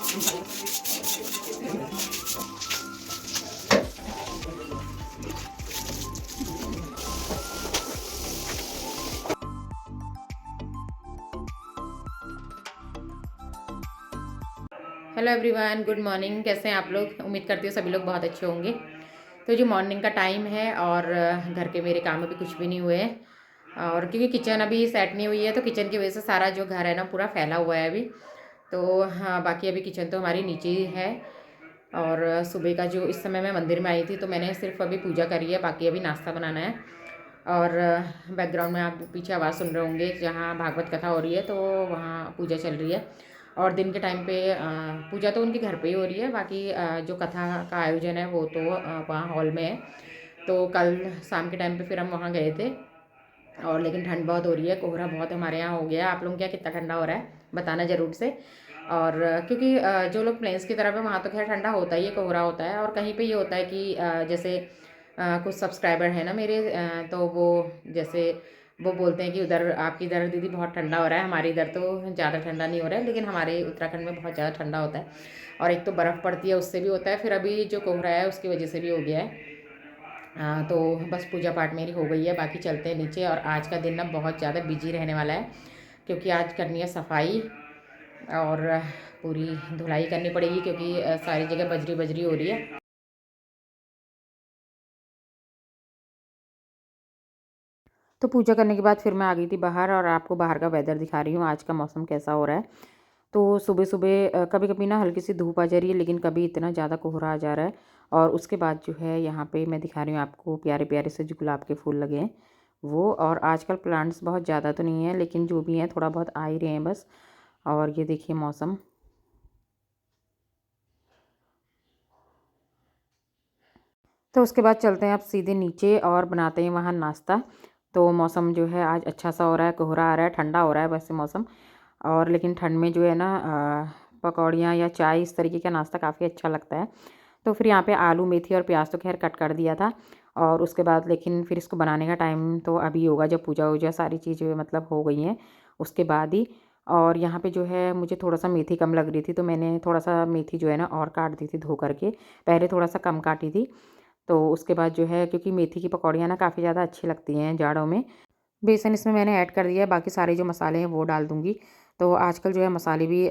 Hello everyone, good morning. कैसे हैं आप लोग? उम्मीद करती हूँ सभी लोग बहुत अच्छे होंगे। तो जो मॉर्निंग का टाइम है और घर के मेरे काम अभी कुछ भी नहीं हुए हैं, और क्योंकि किचन अभी सेट नहीं हुई है तो किचन की वजह से सारा जो घर है ना पूरा फैला हुआ है अभी। तो हाँ, बाकी अभी किचन तो हमारी नीचे ही है। और सुबह का जो इस समय मैं मंदिर में आई थी तो मैंने सिर्फ अभी पूजा करी है, बाकी अभी नाश्ता बनाना है। और बैकग्राउंड में आप पीछे आवाज़ सुन रहे होंगे, जहाँ भागवत कथा हो रही है तो वहाँ पूजा चल रही है। और दिन के टाइम पे पूजा तो उनके घर पे ही हो रही है, बाकी जो कथा का आयोजन है वो तो वहाँ हॉल में है। तो कल शाम के टाइम पे फिर हम वहाँ गए थे। और लेकिन ठंड बहुत हो रही है, कोहरा बहुत हमारे यहाँ हो गया है। आप लोगों के यहाँ कितना ठंडा हो रहा है बताना ज़रूर से। और क्योंकि जो लोग प्लेन्स की तरफ है वहाँ तो खैर ठंडा होता ही है, कोहरा होता है। और कहीं पे ये होता है कि जैसे कुछ सब्सक्राइबर हैं ना मेरे, तो वो जैसे वो बोलते हैं कि उधर आपकी इधर दीदी बहुत ठंडा हो रहा है, हमारे इधर तो ज़्यादा ठंडा नहीं हो रहा है, लेकिन हमारे उत्तराखंड में बहुत ज़्यादा ठंडा होता है। और एक तो बर्फ़ पड़ती है उससे भी होता है, फिर अभी जो कोहरा है उसकी वजह से भी हो गया है। तो बस पूजा पाठ मेरी हो गई है, बाकी चलते हैं नीचे। और आज का दिन ना बहुत ज़्यादा बिजी रहने वाला है, क्योंकि आज करनी है सफाई और पूरी धुलाई करनी पड़ेगी, क्योंकि सारी जगह बजरी बजरी हो रही है। तो पूजा करने के बाद फिर मैं आ गई थी बाहर, और आपको बाहर का वेदर दिखा रही हूँ आज का मौसम कैसा हो रहा है। तो सुबह सुबह कभी कभी ना हल्की सी धूप आ जा रही है, लेकिन कभी इतना ज़्यादा कोहरा आ जा रहा है। और उसके बाद जो है यहाँ पे मैं दिखा रही हूँ आपको, प्यारे प्यारे से जो गुलाब के फूल लगे हैं वो। और आजकल प्लांट्स बहुत ज़्यादा तो नहीं है, लेकिन जो भी हैं थोड़ा बहुत आ ही रहे हैं बस। और ये देखिए मौसम। तो उसके बाद चलते हैं आप सीधे नीचे और बनाते हैं वहाँ नाश्ता। तो मौसम जो है आज अच्छा सा हो रहा है, कोहरा आ रहा है, ठंडा हो रहा है वैसे मौसम। और लेकिन ठंड में जो है ना पकौड़ियाँ या चाय इस तरीके का नाश्ता काफ़ी अच्छा लगता है। तो फिर यहाँ पे आलू मेथी और प्याज तो खैर कट कर दिया था। और उसके बाद लेकिन फिर इसको बनाने का टाइम तो अभी होगा जब पूजा वूजा सारी चीज़ें मतलब हो गई हैं उसके बाद ही। और यहाँ पे जो है मुझे थोड़ा सा मेथी कम लग रही थी, तो मैंने थोड़ा सा मेथी जो है ना और काट दी थी धो करके। पहले थोड़ा सा कम काटी थी। तो उसके बाद जो है, क्योंकि मेथी की पकौड़ियाँ ना काफ़ी ज़्यादा अच्छी लगती हैं जाड़ों में। बेसन इसमें मैंने ऐड कर दिया है, बाकी सारे जो मसाले हैं वो डाल दूँगी। तो आजकल जो है मसाले भी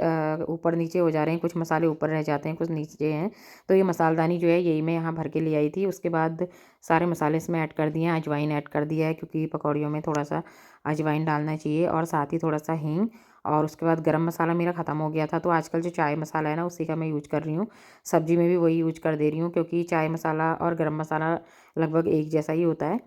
ऊपर नीचे हो जा रहे हैं, कुछ मसाले ऊपर रह जाते हैं, कुछ नीचे हैं। तो ये मसालदानी जो है यही मैं यहाँ भर के ले आई थी। उसके बाद सारे मसाले इसमें ऐड कर दिए हैं, अजवाइन ऐड कर दिया है, क्योंकि पकौड़ियों में थोड़ा सा अजवाइन डालना चाहिए, और साथ ही थोड़ा सा हींग। और उसके बाद गरम मसाला मेरा ख़त्म हो गया था, तो आजकल जो चाय मसाला है ना उसी का मैं यूज कर रही हूँ। सब्जी में भी वही यूज कर दे रही हूँ, क्योंकि चाय मसाला और गरम मसाला लगभग एक जैसा ही होता है।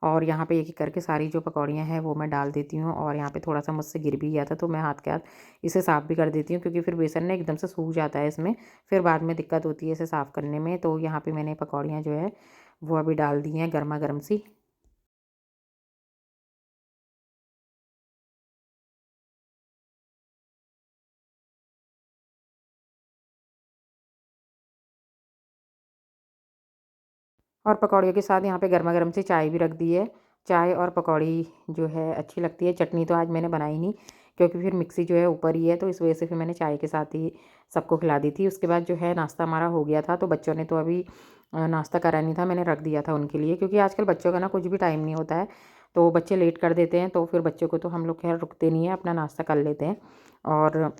और यहाँ पे एक-एक करके सारी जो पकौड़ियाँ हैं वो मैं डाल देती हूँ। और यहाँ पे थोड़ा-सा मुझसे गिर भी गया था, तो मैं हाथ के हाथ इसे साफ़ भी कर देती हूँ, क्योंकि फिर बेसन ना एकदम से सूख जाता है इसमें, फिर बाद में दिक्कत होती है इसे साफ़ करने में। तो यहाँ पे मैंने पकौड़ियाँ जो है वो अभी डाल दी हैं गरमा-गरम सी। और पकौड़ियों के साथ यहाँ पे गरमा-गरम सी चाय भी रख दी है। चाय और पकौड़ी जो है अच्छी लगती है। चटनी तो आज मैंने बनाई नहीं, क्योंकि फिर मिक्सी जो है ऊपर ही है, तो इस वजह से फिर मैंने चाय के साथ ही सबको खिला दी थी। उसके बाद जो है नाश्ता हमारा हो गया था, तो बच्चों ने तो अभी नाश्ता करा नहीं था, मैंने रख दिया था उनके लिए, क्योंकि आजकल बच्चों का ना कुछ भी टाइम नहीं होता है। तो बच्चे लेट कर देते हैं, तो फिर बच्चों को तो हम लोग खैर रुकते नहीं हैं, अपना नाश्ता कर लेते हैं। और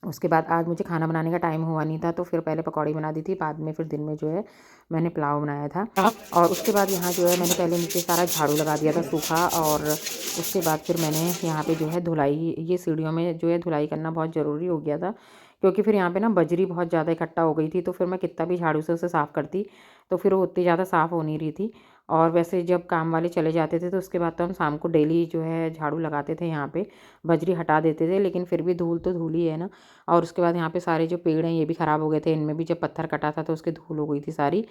उसके बाद आज मुझे खाना बनाने का टाइम हुआ नहीं था, तो फिर पहले पकौड़ी बना दी थी, बाद में फिर दिन में जो है मैंने पुलाव बनाया था। और उसके बाद यहाँ जो है मैंने पहले नीचे सारा झाड़ू लगा दिया था सूखा। और उसके बाद फिर मैंने यहाँ पे जो है धुलाई, ये सीढ़ियों में जो है धुलाई करना बहुत ज़रूरी हो गया था, क्योंकि फिर यहाँ पे ना बजरी बहुत ज़्यादा इकट्ठा हो गई थी। तो फिर मैं कितना भी झाड़ू से उसे साफ़ करती, तो फिर वो उतनी ज़्यादा साफ़ हो नहीं रही थी। और वैसे जब काम वाले चले जाते थे तो उसके बाद तो हम शाम को डेली जो है झाड़ू लगाते थे यहाँ पे, बजरी हटा देते थे, लेकिन फिर भी धूल तो धूल ही है ना। और उसके बाद यहाँ पे सारे जो पेड़ हैं ये भी ख़राब हो गए थे, इनमें भी जब पत्थर कटा था तो उसकी धूल हो गई थी सारी।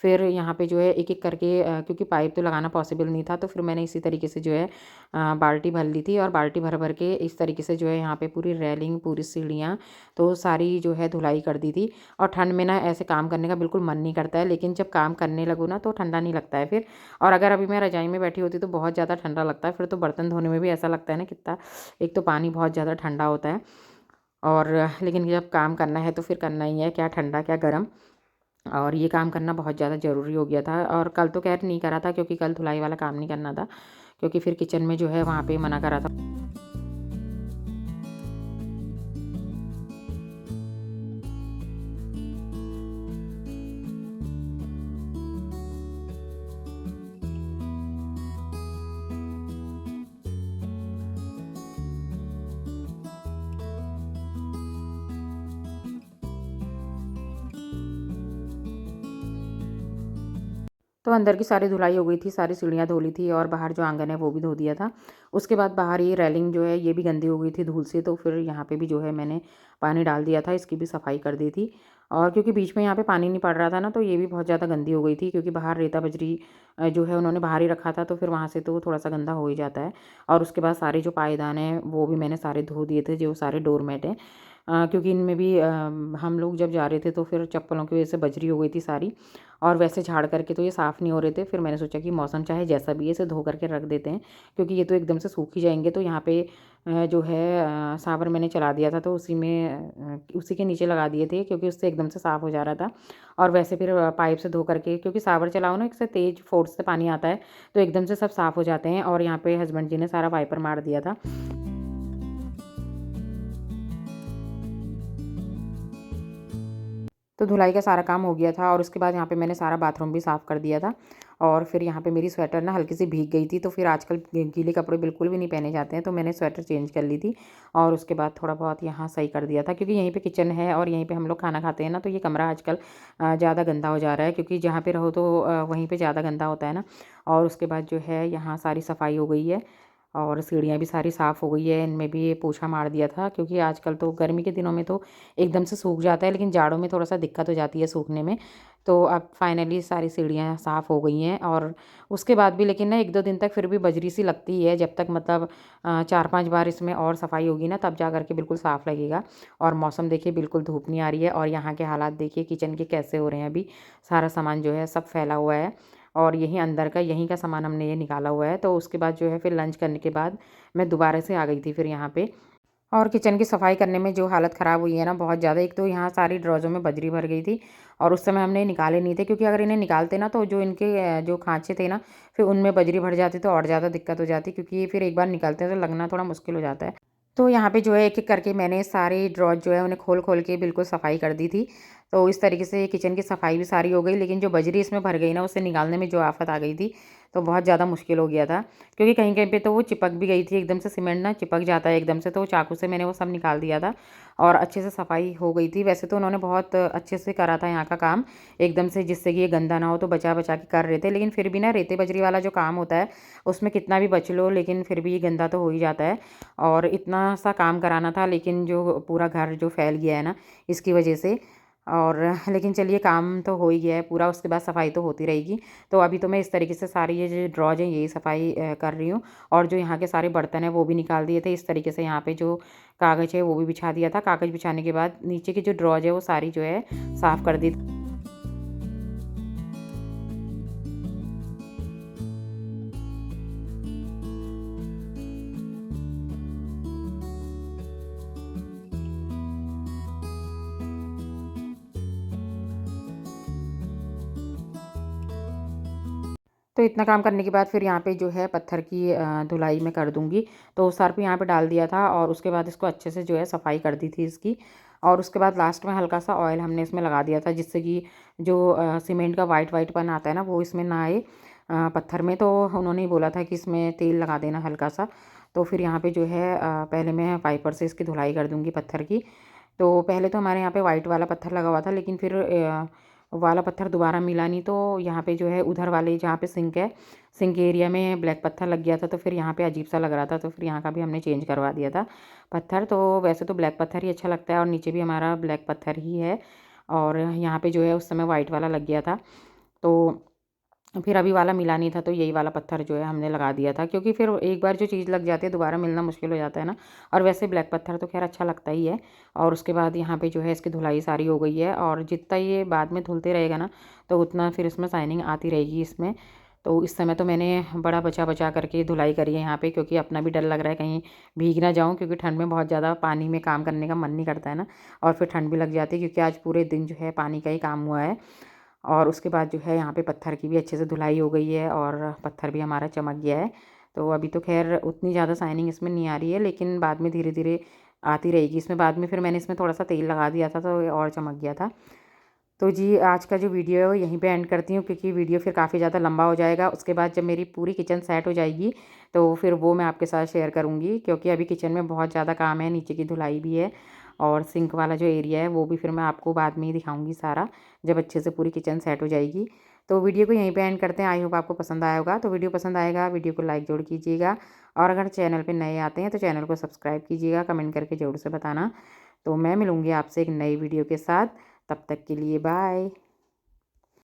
फिर यहाँ पे जो है एक-एक करके क्योंकि पाइप तो लगाना पॉसिबल नहीं था, तो फिर मैंने इसी तरीके से जो है बाल्टी भर ली थी, और बाल्टी भर-भर के इस तरीके से जो है यहाँ पे पूरी रेलिंग, पूरी सीढ़ियाँ तो सारी जो है धुलाई कर दी थी। और ठंड में ना ऐसे काम करने का बिल्कुल मन नहीं करता है, लेकिन जब काम करने लगो ना तो ठंडा नहीं लगता है फिर। और अगर अभी मैं रज़ाई में बैठी होती तो बहुत ज़्यादा ठंडा लगता है, फिर तो बर्तन धोने में भी ऐसा लगता है ना कितना, एक तो पानी बहुत ज़्यादा ठंडा होता है। और लेकिन जब काम करना है तो फिर करना ही है, क्या ठंडा क्या गर्म। और ये काम करना बहुत ज़्यादा ज़रूरी हो गया था। और कल तो खैर नहीं करा था, क्योंकि कल धुलाई वाला काम नहीं करना था, क्योंकि फिर किचन में जो है वहाँ पे मना करा था। तो अंदर की सारी धुलाई हो गई थी, सारी सीढ़ियाँ धो ली थी और बाहर जो आंगन है वो भी धो दिया था। उसके बाद बाहर ये रेलिंग जो है ये भी गंदी हो गई थी धूल से, तो फिर यहाँ पे भी जो है मैंने पानी डाल दिया था, इसकी भी सफाई कर दी थी। और क्योंकि बीच में यहाँ पे पानी नहीं पड़ रहा था ना, तो ये भी बहुत ज़्यादा गंदी हो गई थी, क्योंकि बाहर रेता बजरी जो है उन्होंने बाहर ही रखा था, तो फिर वहाँ से तो थोड़ा सा गंदा हो ही जाता है। और उसके बाद सारे जो पायदान हैं वो भी मैंने सारे धो दिए थे, जो सारे डोरमेट हैं, क्योंकि इनमें भी हम लोग जब जा रहे थे तो फिर चप्पलों की वजह से बजरी हो गई थी सारी। और वैसे झाड़ करके तो ये साफ़ नहीं हो रहे थे, फिर मैंने सोचा कि मौसम चाहे जैसा भी है इसे धो करके रख देते हैं, क्योंकि ये तो एकदम से सूख ही जाएंगे। तो यहाँ पे जो है सावर मैंने चला दिया था, तो उसी में उसी के नीचे लगा दिए थे, क्योंकि उससे एकदम से साफ़ हो जा रहा था। और वैसे फिर पाइप से धो करके, क्योंकि सावर चलाओ ना, एक से तेज़ फोर्स से पानी आता है, तो एकदम से सब साफ़ हो जाते हैं। और यहाँ पे हस्बैंड जी ने सारा वाइपर मार दिया था। तो धुलाई का सारा काम हो गया था, और उसके बाद यहाँ पे मैंने सारा बाथरूम भी साफ़ कर दिया था। और फिर यहाँ पे मेरी स्वेटर ना हल्की सी भीग गई थी, तो फिर आजकल गीले कपड़े बिल्कुल भी नहीं पहने जाते हैं, तो मैंने स्वेटर चेंज कर ली थी। और उसके बाद थोड़ा बहुत यहाँ सही कर दिया था, क्योंकि यहीं पे किचन है और यहीं पे हम लोग खाना खाते हैं ना, तो ये कमरा आजकल ज़्यादा गंदा हो जा रहा है, क्योंकि जहाँ पे रहो तो वहीं पर ज़्यादा गंदा होता है ना। और उसके बाद जो है यहाँ सारी सफाई हो गई है, और सीढ़ियाँ भी सारी साफ़ हो गई है, इनमें भी पोछा मार दिया था, क्योंकि आजकल तो गर्मी के दिनों में तो एकदम से सूख जाता है, लेकिन जाड़ों में थोड़ा-सा दिक्कत हो जाती है सूखने में। तो अब फाइनली सारी सीढ़ियाँ साफ़ हो गई हैं। और उसके बाद भी लेकिन ना 1-2 दिन तक फिर भी बजरी सी लगती ही है, जब तक मतलब 4-5 बार इसमें और सफाई होगी ना, तब जा कर के बिल्कुल साफ़ लगेगा। और मौसम देखिए बिल्कुल धूप नहीं आ रही है, और यहाँ के हालात देखिए किचन के कैसे हो रहे हैं अभी। सारा सामान जो है सब फैला हुआ है, और यहीं अंदर का यहीं का सामान हमने ये निकाला हुआ है। तो उसके बाद जो है फिर लंच करने के बाद मैं दोबारा से आ गई थी फिर यहाँ पे। और किचन की सफाई करने में जो हालत ख़राब हुई है ना बहुत ज़्यादा, एक तो यहाँ सारी ड्रॉज़ों में बजरी भर गई थी, और उस समय हमने निकाले नहीं थे, क्योंकि अगर इन्हें निकालते ना तो जो इनके जो खाँचे थे ना, फिर उनमें बजरी भर जाती तो और ज़्यादा दिक्कत हो जाती, क्योंकि ये फिर एक बार निकलते हैं तो लगना थोड़ा मुश्किल हो जाता है। तो यहाँ पे जो है एक-एक करके मैंने सारे ड्रॉज़ जो है उन्हें खोल-खोल के बिल्कुल सफाई कर दी थी। तो इस तरीके से किचन की सफाई भी सारी हो गई, लेकिन जो बजरी इसमें भर गई ना, उसे निकालने में जो आफ़त आ गई थी, तो बहुत ज़्यादा मुश्किल हो गया था। क्योंकि कहीं-कहीं पे तो वो चिपक भी गई थी, एकदम से सीमेंट ना चिपक जाता है एकदम से, तो चाकू से मैंने वो सब निकाल दिया था, और अच्छे से सफाई हो गई थी। वैसे तो उन्होंने बहुत अच्छे से करा था यहाँ का काम, एकदम से, जिससे कि ये गंदा ना हो, तो बचा-बचा के कर रहे थे। लेकिन फिर भी ना रेते बजरी वाला जो काम होता है, उसमें कितना भी बच लो, लेकिन फिर भी ये गंदा तो हो ही जाता है। और इतना सा काम कराना था, लेकिन जो पूरा घर जो फैल गया है ना इसकी वजह से। और लेकिन चलिए काम तो हो ही गया है पूरा, उसके बाद सफाई तो होती रहेगी। तो अभी तो मैं इस तरीके से सारी ये जो ड्रॉज हैं यही सफाई कर रही हूँ। और जो यहाँ के सारे बर्तन हैं वो भी निकाल दिए थे। इस तरीके से यहाँ पे जो कागज़ है वो भी बिछा दिया था। कागज़ बिछाने के बाद नीचे की जो ड्रॉज है वो सारी जो है साफ़ कर दी। तो इतना काम करने के बाद फिर यहाँ पे जो है पत्थर की धुलाई मैं कर दूँगी। तो सर्फ़ यहाँ पे डाल दिया था, और उसके बाद इसको अच्छे से जो है सफाई कर दी थी इसकी। और उसके बाद लास्ट में हल्का सा ऑयल हमने इसमें लगा दिया था, जिससे कि जो सीमेंट का वाइट वाइटपन आता है ना वो इसमें ना आए पत्थर में। तो उन्होंने ही बोला था कि इसमें तेल लगा देना हल्का सा। तो फिर यहाँ पे जो है पहले मैं वाइपर से इसकी धुलाई कर दूँगी पत्थर की। तो पहले तो हमारे यहाँ पे वाइट वाला पत्थर लगा हुआ था, लेकिन फिर वाला पत्थर दोबारा मिला नहीं, तो यहाँ पे जो है उधर वाले जहाँ पे सिंक है, सिंक एरिया में ब्लैक पत्थर लग गया था, तो फिर यहाँ पे अजीब सा लग रहा था, तो फिर यहाँ का भी हमने चेंज करवा दिया था पत्थर। तो वैसे तो ब्लैक पत्थर ही अच्छा लगता है, और नीचे भी हमारा ब्लैक पत्थर ही है। और यहाँ पे जो है उस समय वाइट वाला लग गया था, तो फिर अभी वाला मिला नहीं था, तो यही वाला पत्थर जो है हमने लगा दिया था, क्योंकि फिर एक बार जो चीज़ लग जाती है दोबारा मिलना मुश्किल हो जाता है ना। और वैसे ब्लैक पत्थर तो खैर अच्छा लगता ही है। और उसके बाद यहाँ पे जो है इसकी धुलाई सारी हो गई है, और जितना ये बाद में धुलते रहेगा ना, तो उतना फिर इसमें शाइनिंग आती रहेगी इसमें। तो इस समय तो मैंने बड़ा बचा बचा करके धुलाई करी है यहाँ पे, क्योंकि अपना भी डर लग रहा है कहीं भीग ना जाऊँ, क्योंकि ठंड में बहुत ज़्यादा पानी में काम करने का मन नहीं करता है ना, और फिर ठंड भी लग जाती है, क्योंकि आज पूरे दिन जो है पानी का ही काम हुआ है। और उसके बाद जो है यहाँ पे पत्थर की भी अच्छे से धुलाई हो गई है और पत्थर भी हमारा चमक गया है। तो अभी तो खैर उतनी ज़्यादा शाइनिंग इसमें नहीं आ रही है, लेकिन बाद में धीरे धीरे आती रहेगी इसमें। बाद में फिर मैंने इसमें थोड़ा सा तेल लगा दिया था तो ये और चमक गया था। तो जी आज का जो वीडियो है वो यहीं पे एंड करती हूँ, क्योंकि वीडियो फिर काफ़ी ज़्यादा लंबा हो जाएगा। उसके बाद जब मेरी पूरी किचन सेट हो जाएगी तो फिर वो मैं आपके साथ शेयर करूँगी, क्योंकि अभी किचन में बहुत ज़्यादा काम है, नीचे की धुलाई भी है और सिंक वाला जो एरिया है वो भी फिर मैं आपको बाद में ही दिखाऊँगी सारा, जब अच्छे से पूरी किचन सेट हो जाएगी। तो वीडियो को यहीं पे एंड करते हैं। आई होप आपको पसंद आया होगा। तो वीडियो पसंद आएगा वीडियो को लाइक ज़रूर कीजिएगा, और अगर चैनल पे नए आते हैं तो चैनल को सब्सक्राइब कीजिएगा, कमेंट करके ज़रूर से बताना। तो मैं मिलूँगी आपसे एक नई वीडियो के साथ, तब तक के लिए बाय।